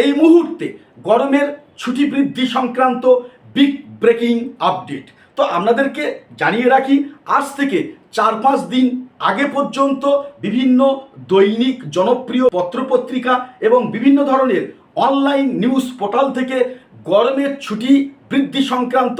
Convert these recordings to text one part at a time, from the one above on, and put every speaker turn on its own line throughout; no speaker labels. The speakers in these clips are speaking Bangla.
এই মুহূর্তে গরমের ছুটি বৃদ্ধি সংক্রান্ত বিগ ব্রেকিং আপডেট। তো আপনাদেরকে জানিয়ে রাখি, আজ থেকে 4-5 দিন আগে পর্যন্ত বিভিন্ন দৈনিক জনপ্রিয় পত্রপত্রিকা এবং বিভিন্ন ধরনের অনলাইন নিউজ পোর্টাল থেকে গরমের ছুটি বৃদ্ধি সংক্রান্ত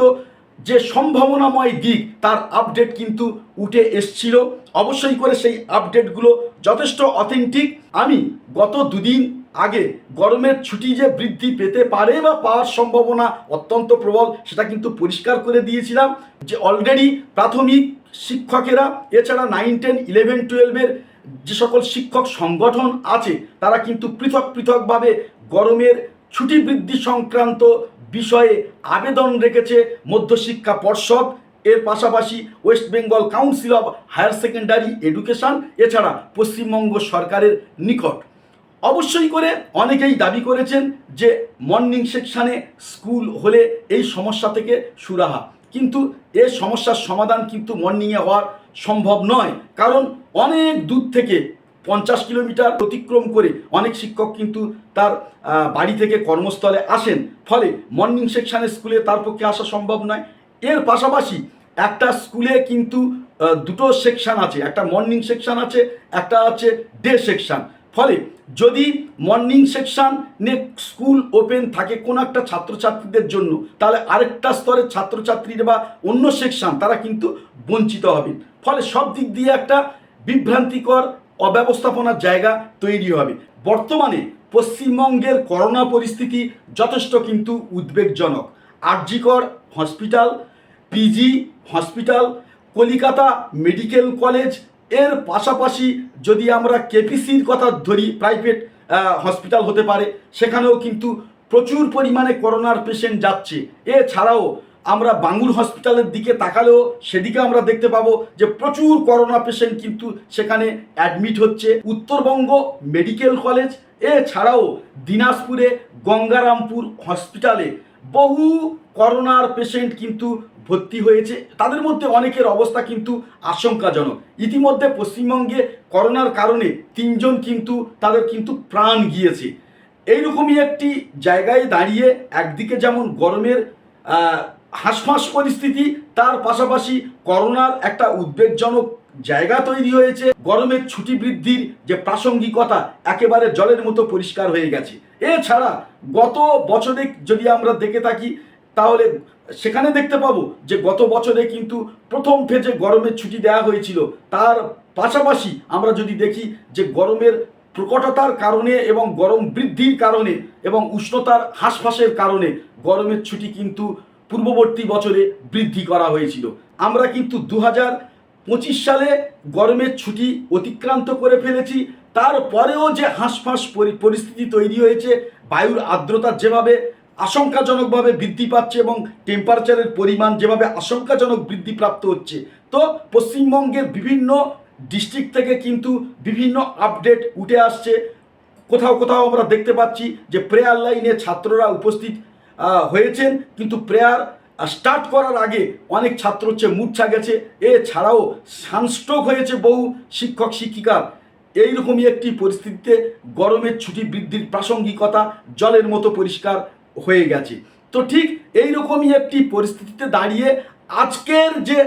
যে সম্ভাবনাময় দিক তার আপডেট কিন্তু উঠে এসছিল। অবশ্যই করে সেই আপডেটগুলো যথেষ্ট অথেন্টিক। আমি গত দুদিন আগে গরমের ছুটি যে বৃদ্ধি পেতে পারে বা পাওয়ার সম্ভাবনা অত্যন্ত প্রবল সেটা কিন্তু পরিষ্কার করে দিয়েছিলাম, যে অলরেডি প্রাথমিক শিক্ষকেরা এছাড়া 9, 10, 11, 12-এর যে সকল শিক্ষক সংগঠন আছে তারা কিন্তু পৃথক পৃথকভাবে গরমের ছুটি বৃদ্ধি সংক্রান্ত বিষয়ে আবেদন রেখেছে মধ্যশিক্ষা পর্ষদ, এর পাশাপাশি West Bengal Council of Higher Secondary Education এছাড়া পশ্চিমবঙ্গ সরকারের নিকট। অবশ্যই করে অনেকেই দাবি করেছেন যে মর্নিং সেকশানে স্কুল হলে এই সমস্যা থেকে সুরাহা, কিন্তু এর সমস্যার সমাধান কিন্তু মর্নিংয়ে হওয়ার সম্ভব নয়, কারণ অনেক দূর থেকে 50 কিলোমিটার অতিক্রম করে অনেক শিক্ষক কিন্তু তার বাড়ি থেকে কর্মস্থলে আসেন, ফলে মর্নিং সেকশানে স্কুলে তার পক্ষে আসা সম্ভব নয়। এর পাশাপাশি একটা স্কুলে কিন্তু দুটো সেকশান আছে, একটা মর্নিং সেকশান আছে, একটা আছে ডে সেকশান। ফলে যদি মর্নিং সেকশানে স্কুল ওপেন থাকে কোনো একটা ছাত্রছাত্রীদের জন্য, তাহলে আরেকটা স্তরের ছাত্রছাত্রীরা বা অন্য সেকশান তারা কিন্তু বঞ্চিত হবেন। ফলে সব দিক দিয়ে একটা বিভ্রান্তিকর অব্যবস্থাপনার জায়গা তৈরি হবে। বর্তমানে পশ্চিমবঙ্গের করোনা পরিস্থিতি যথেষ্ট কিন্তু উদ্বেগজনক। RG Kar hospital, PG hospital, Kolikata medical college, এর পাশাপাশি যদি আমরা কেপিসির কথা ধরি, প্রাইভেট হসপিটাল হতে পারে, সেখানেও কিন্তু প্রচুর পরিমাণে করোনার পেশেন্ট যাচ্ছে। এছাড়াও আমরা বাঙ্গুর হসপিটালের দিকে তাকালেও সেদিকে আমরা দেখতে পাবো যে প্রচুর করোনা পেশেন্ট কিন্তু সেখানে অ্যাডমিট হচ্ছে। উত্তরবঙ্গ মেডিকেল কলেজ এছাড়াও দিনাজপুরে গঙ্গারামপুর হসপিটালে বহু করোনার পেশেন্ট কিন্তু ভর্তি হয়েছে, তাদের মধ্যে অনেকের অবস্থা কিন্তু আশঙ্কাজনক। ইতিমধ্যে পশ্চিমবঙ্গে করোনার কারণে 3 জন কিন্তু তাদের কিন্তু প্রাণ গিয়েছে। এইরকমই একটি জায়গায় দাঁড়িয়ে একদিকে যেমন গরমের হাঁসফাঁস পরিস্থিতি, তার পাশাপাশি করোনার একটা উদ্বেগজনক জায়গা তৈরি হয়েছে। গরমের ছুটি বৃদ্ধির যে প্রাসঙ্গিকতা একেবারে জলের মতো পরিষ্কার হয়ে গেছে। এছাড়া গত বছরে যদি আমরা দেখে থাকি তাহলে সেখানে দেখতে পাবো যে গত বছরে কিন্তু প্রথম ফেজে গরমের ছুটি দেওয়া হয়েছিল। তার পাশাপাশি আমরা যদি দেখি যে গরমের প্রকটতার কারণে এবং গরম বৃদ্ধির কারণে এবং উষ্ণতার হাঁসফাঁসের কারণে গরমের ছুটি কিন্তু পূর্ববর্তী বছরে বৃদ্ধি করা হয়েছিল। আমরা কিন্তু 2025 সালে গরমের ছুটি অতিক্রান্ত করে ফেলেছি। তারপরেও যে হাঁসফাঁস পরিস্থিতি তৈরি হয়েছে, বায়ুর আর্দ্রতা যেভাবে আশঙ্কাজনকভাবে বৃদ্ধি পাচ্ছে এবং টেম্পারেচারের পরিমাণ যেভাবে আশঙ্কাজনক বৃদ্ধিপ্রাপ্ত হচ্ছে, তো পশ্চিমবঙ্গের বিভিন্ন ডিস্ট্রিক্ট থেকে কিন্তু বিভিন্ন আপডেট উঠে আসছে। কোথাও কোথাও আমরা দেখতে পাচ্ছি যে প্রেয়ার লাইনে ছাত্ররা উপস্থিত হয়েছেন, কিন্তু প্রেয়ার স্টার্ট করার আগে অনেক ছাত্র হচ্ছে মূর্ছা গেছে। এছাড়াও সানস্ট্রোক হয়েছে বহু শিক্ষক শিক্ষিকার। এইরকমই একটি পরিস্থিতিতে গরমের ছুটি বৃদ্ধির প্রাসঙ্গিকতা জলের মতো পরিষ্কার হয়ে গেছে। তো ঠিক এইরকমই একটি পরিস্থিতিতে দাঁড়িয়ে আজকের যে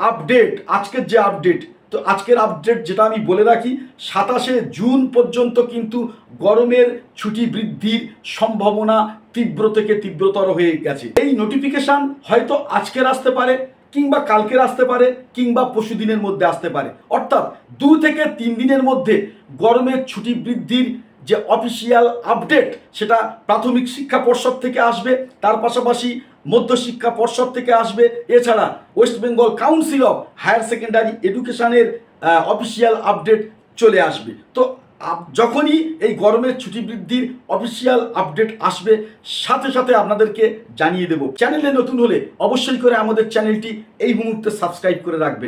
আপডেট, তো আজকের আপডেট যেটা আমি বলে রাখি, 27শে জুন পর্যন্ত কিন্তু গরমের ছুটি বৃদ্ধির সম্ভাবনা তীব্র থেকে তীব্রতর হয়ে গেছে। এই নোটিফিকেশান হয়তো আজকের আসতে পারে, কিংবা কালকের আসতে পারে, কিংবা পরশু দিনের মধ্যে আসতে পারে। অর্থাৎ 2 থেকে 3 দিনের মধ্যে গরমের ছুটি বৃদ্ধির যে অফিসিয়াল আপডেট সেটা প্রাথমিক শিক্ষা পর্ষদ থেকে আসবে, তার পাশাপাশি মধ্যশিক্ষা পর্ষদ থেকে আসবে, এছাড়া West Bengal Council of Higher Secondary এডুকেশনের অফিসিয়াল আপডেট চলে আসবে। তো যখনই এই গরমের ছুটি বৃদ্ধির অফিসিয়াল আপডেট আসবে সাথে সাথে আপনাদেরকে জানিয়ে দেব। চ্যানেলে নতুন হলে অবশ্যই করে আমাদের চ্যানেলটি এই মুহূর্তে সাবস্ক্রাইব করে রাখবেন।